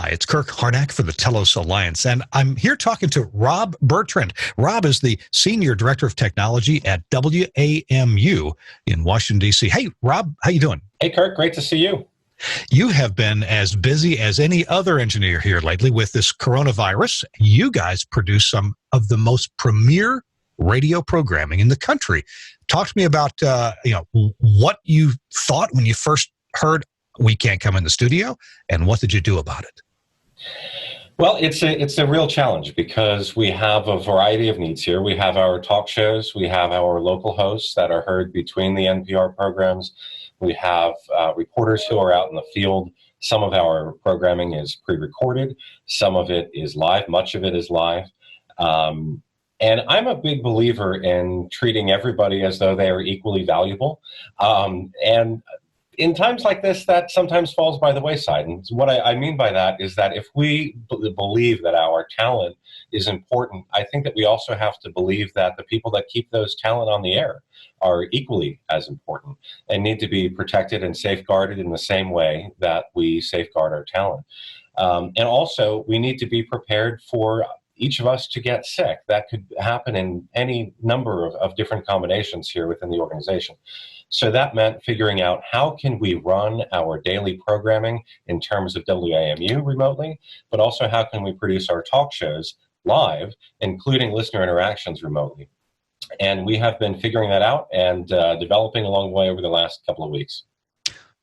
Hi, it's Kirk Harnack for the Telos Alliance, and I'm here talking to Rob Bertrand. Rob is the Senior Director of Technology at WAMU in Washington, D.C. Hey, Rob, how you doing? Hey, Kirk, great to see you. You have been as busy as any other engineer here lately with this coronavirus. You guys produce some of the most premier radio programming in the country. Talk to me about what you thought when you first heard we can't come in the studio, and what did you do about it? Well, it's a real challenge because we have a variety of needs here. We have our talk shows, we have our local hosts that are heard between the NPR programs. We have reporters who are out in the field. Some of our programming is pre-recorded, some of it is live, much of it is live. And I'm a big believer in treating everybody as though they are equally valuable. And in times like this, that sometimes falls by the wayside. And what I mean by that is that if we believe that our talent is important, I think that we also have to believe that the people that keep those talent on the air are equally as important and need to be protected and safeguarded in the same way that we safeguard our talent. And also, we need to be prepared for each of us to get sick. That could happen in any number of different combinations here within the organization. So that meant figuring out how can we run our daily programming in terms of WAMU remotely, but also how can we produce our talk shows live, including listener interactions remotely. And we have been figuring that out and developing along the way over the last couple of weeks.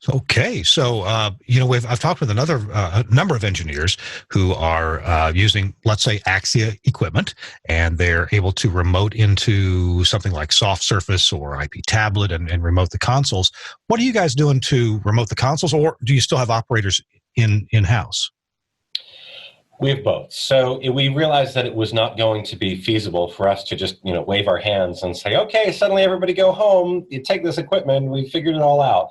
Okay, so I've talked with a number of engineers who are using, let's say, Axia equipment, and they're able to remote into something like Soft Surface or IP tablet and remote the consoles. What are you guys doing to remote the consoles, or do you still have operators in-house? We have both. So we realized that it was not going to be feasible for us to just, wave our hands and say, okay, suddenly everybody go home, you take this equipment, we figured it all out.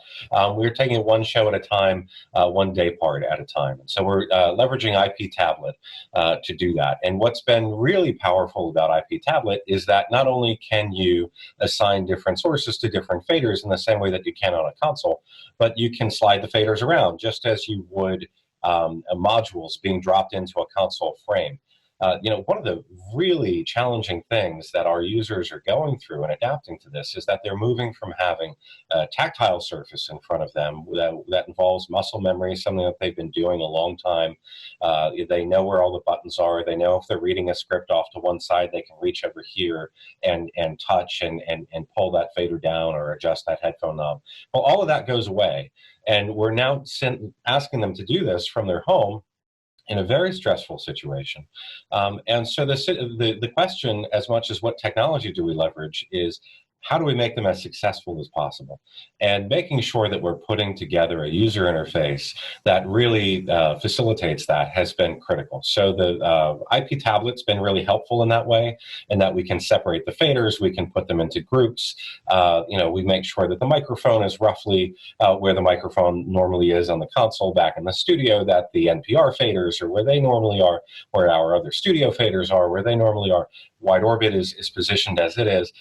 We were taking it one show at a time, one day part at a time. And so we're leveraging IP tablet to do that. And what's been really powerful about IP tablet is that not only can you assign different sources to different faders in the same way that you can on a console, but you can slide the faders around just as you would modules being dropped into a console frame. One of the really challenging things that our users are going through and adapting to this is that they're moving from having a tactile surface in front of them that involves muscle memory, something that they've been doing a long time. They know where all the buttons are. They know if they're reading a script off to one side, they can reach over here and touch and pull that fader down or adjust that headphone knob. Well, all of that goes away. And we're now asking them to do this from their home in a very stressful situation. And so the question, as much as what technology do we leverage, is how do we make them as successful as possible? And making sure that we're putting together a user interface that really facilitates that has been critical. So the IP tablet's been really helpful in that way, in that we can separate the faders, we can put them into groups. We make sure that the microphone is roughly where the microphone normally is on the console back in the studio, that the NPR faders are where they normally are, where our other studio faders are, where they normally are. Wide orbit is positioned as it is.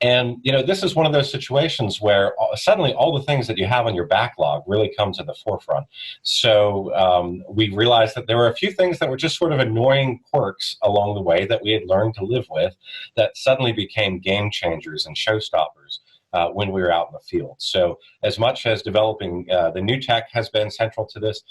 And, this is one of those situations where suddenly all the things that you have on your backlog really come to the forefront. So we realized that there were a few things that were just sort of annoying quirks along the way that we had learned to live with that suddenly became game changers and showstoppers when we were out in the field. So as much as developing the new tech has been central to this,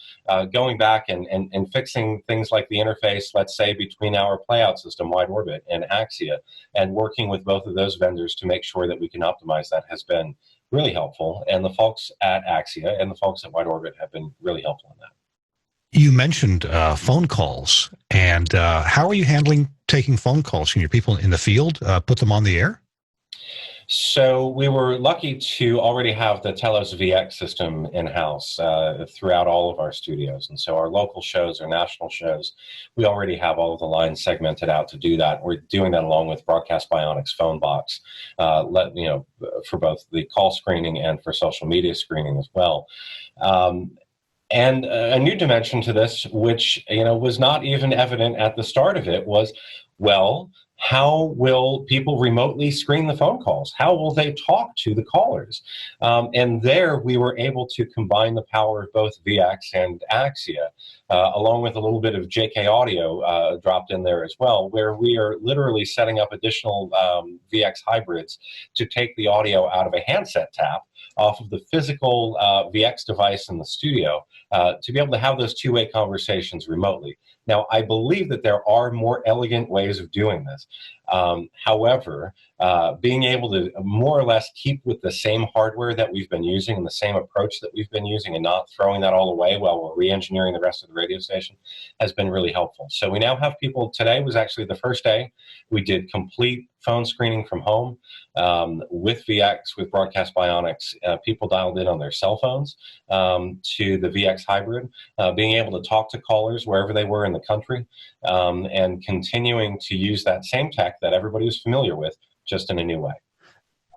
going back and fixing things like the interface, let's say, between our playout system, Wide Orbit, and Axia, and working with both of those vendors to make sure that we can optimize that has been really helpful. And the folks at Axia and the folks at Wide Orbit have been really helpful in that. You mentioned phone calls, and how are you handling taking phone calls from your people in the field, put them on the air? So we were lucky to already have the Telos VX system in-house throughout all of our studios. And so our local shows, our national shows, we already have all of the lines segmented out to do that. We're doing that along with Broadcast Bionics phone box, for both the call screening and for social media screening as well. And a new dimension to this, which was not even evident at the start of it, was, well, How will people remotely screen the phone calls? How will they talk to the callers? And there we were able to combine the power of both VX and Axia, along with a little bit of JK audio dropped in there as well, where we are literally setting up additional VX hybrids to take the audio out of a handset tap off of the physical VX device in the studio to be able to have those two-way conversations remotely. Now, I believe that there are more elegant ways of doing this. However, being able to more or less keep with the same hardware that we've been using and the same approach that we've been using and not throwing that all away while we're re-engineering the rest of the radio station has been really helpful. So we now have people, today was actually the first day we did complete phone screening from home with VX, with Broadcast Bionics. People dialed in on their cell phones to the VX hybrid, being able to talk to callers wherever they were in the country, and continuing to use that same tech that everybody was familiar with, just in a new way.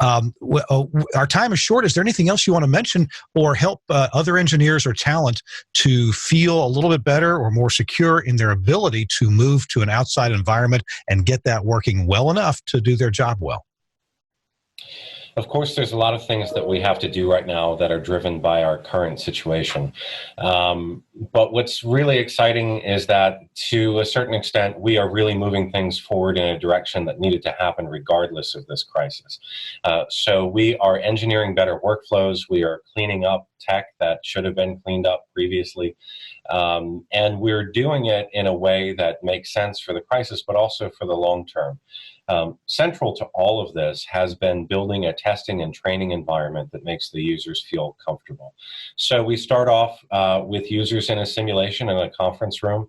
Our time is short. Is there anything else you want to mention or help other engineers or talent to feel a little bit better or more secure in their ability to move to an outside environment and get that working well enough to do their job well? Of course, there's a lot of things that we have to do right now that are driven by our current situation. But what's really exciting is that, to a certain extent, we are really moving things forward in a direction that needed to happen regardless of this crisis. So we are engineering better workflows. We are cleaning up tech that should have been cleaned up previously. And we're doing it in a way that makes sense for the crisis, but also for the long term. Central to all of this has been building a testing and training environment that makes the users feel comfortable. So we start off with users in a simulation in a conference room.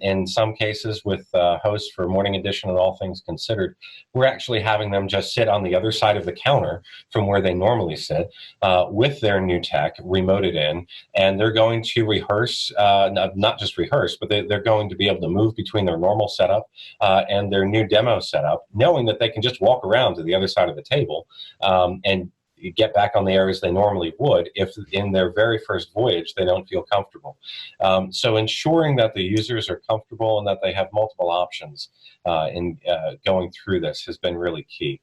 In some cases with hosts for Morning Edition and All Things Considered, we're actually having them just sit on the other side of the counter from where they normally sit with their new tech remoted in, and they're going to rehearse, not just rehearse, but they're going to be able to move between their normal setup and their new demo setup, knowing that they can just walk around to the other side of the table and get back on the air as they normally would if in their very first voyage they don't feel comfortable. So ensuring that the users are comfortable and that they have multiple options in going through this has been really key.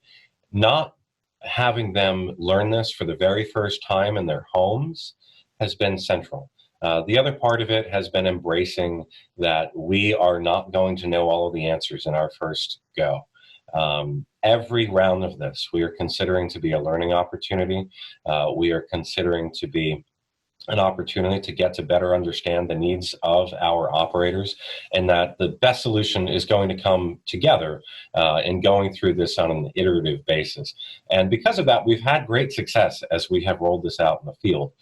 Not having them learn this for the very first time in their homes has been central. The other part of it has been embracing that we are not going to know all of the answers in our first go. Every round of this, we are considering to be a learning opportunity. We are considering to be an opportunity to get to better understand the needs of our operators, and that the best solution is going to come together in going through this on an iterative basis. And because of that, we've had great success as we have rolled this out in the field.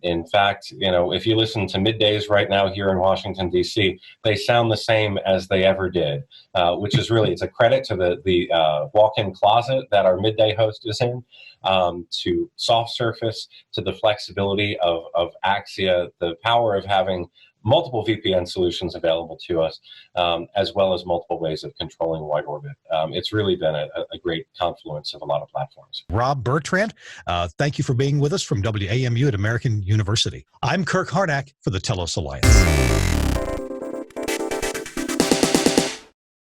In fact, if you listen to middays right now here in Washington, D.C., they sound the same as they ever did, which is really, it's a credit to the walk-in closet that our midday host is in, to soft surface, to the flexibility of Axia, the power of having multiple VPN solutions available to us, as well as multiple ways of controlling wide orbit. It's really been a great confluence of a lot of platforms. Rob Bertrand, thank you for being with us from WAMU at American University. I'm Kirk Harnack for the Telos Alliance.